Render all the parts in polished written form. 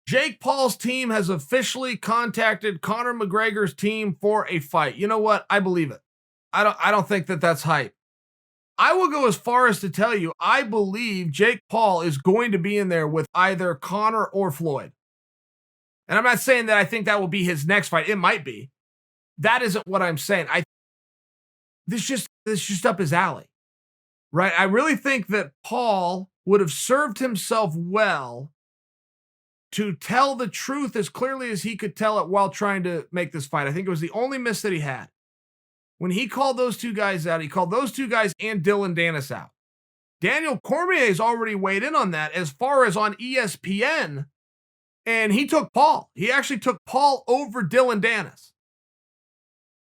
Jake Paul's team has officially contacted Conor McGregor's team for a fight. You know what? I believe it. I don't think that that's hype. I will go as far as to tell you, I believe Jake Paul is going to be in there with either Conor or Floyd. And I'm not saying that I think that will be his next fight. It might be. That isn't what I'm saying. This just up his alley. Right? I really think that Paul would have served himself well to tell the truth as clearly as he could tell it while trying to make this fight. I think it was the only miss that he had. When he called those two guys out, he called those two guys and Dylan Dennis out. Daniel Cormier's already weighed in on that as far as on ESPN, and he took Paul. He actually took Paul over Dylan Dennis.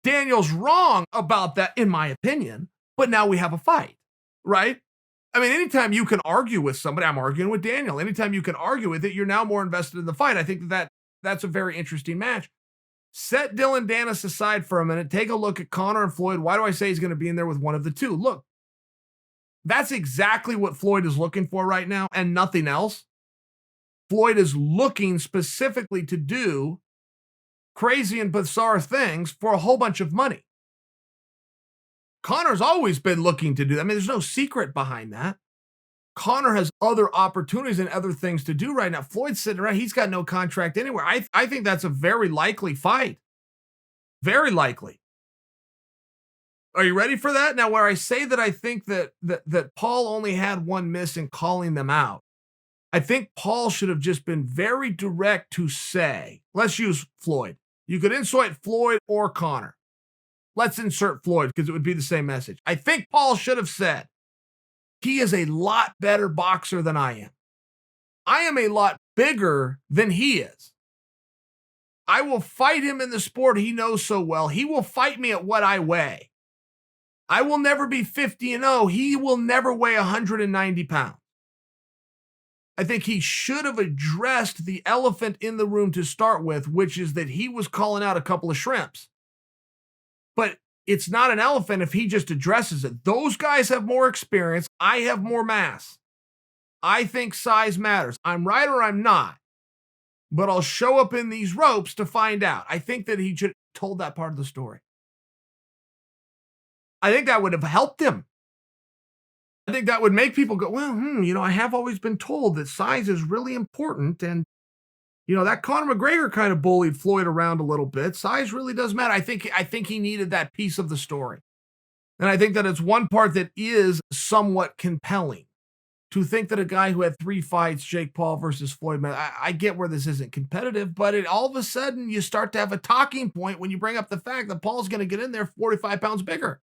Daniel's wrong about that, in my opinion, but now we have a fight, right? I mean, anytime you can argue with somebody, I'm arguing with Daniel. Anytime you can argue with it, you're now more invested in the fight. I think that's a very interesting match. Set Dylan Dennis aside for a minute. Take a look at Conor and Floyd. Why do I say he's going to be in there with one of the two? Look, that's exactly what Floyd is looking for right now and nothing else. Floyd is looking specifically to do crazy and bizarre things for a whole bunch of money. Conor's always been looking to do that. I mean, there's no secret behind that. Conor has other opportunities and other things to do right now. Floyd's sitting around. He's got no contract anywhere. I think that's a very likely fight. Very likely. Are you ready for that? Now, where I say that I think that Paul only had one miss in calling them out, I think Paul should have just been very direct to say, let's use Floyd. You could insert Floyd or Conor. Let's insert Floyd because it would be the same message. I think Paul should have said, he is a lot better boxer than I am. I am a lot bigger than he is. I will fight him in the sport he knows so well. He will fight me at what I weigh. I will never be 50-0. He will never weigh 190 pounds. I think he should have addressed the elephant in the room to start with, which is that he was calling out a couple of shrimps. But it's not an elephant if he just addresses it. Those guys have more experience. I have more mass. I think size matters. I'm right or I'm not. But I'll show up in these ropes to find out. I think that he should have told that part of the story. I think that would have helped him. I think that would make people go, well, I have always been told that size is really important. And, that Conor McGregor kind of bullied Floyd around a little bit. Size really does matter. I think he needed that piece of the story. And I think that it's one part that is somewhat compelling. To think that a guy who had 3 fights, Jake Paul versus Floyd Mayweather, I get where this isn't competitive, but all of a sudden you start to have a talking point when you bring up the fact that Paul's going to get in there 45 pounds bigger.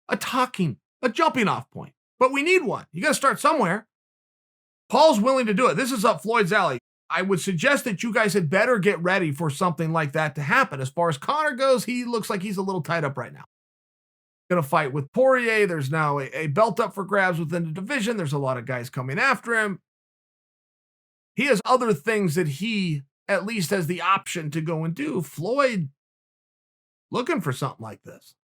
A jumping off point. But we need one. You got to start somewhere. Paul's willing to do it. This is up Floyd's alley. I would suggest that you guys had better get ready for something like that to happen. As far as Conor goes, he looks like he's a little tied up right now. Going to fight with Poirier. There's now a belt up for grabs within the division. There's a lot of guys coming after him. He has other things that he at least has the option to go and do. Floyd looking for something like this.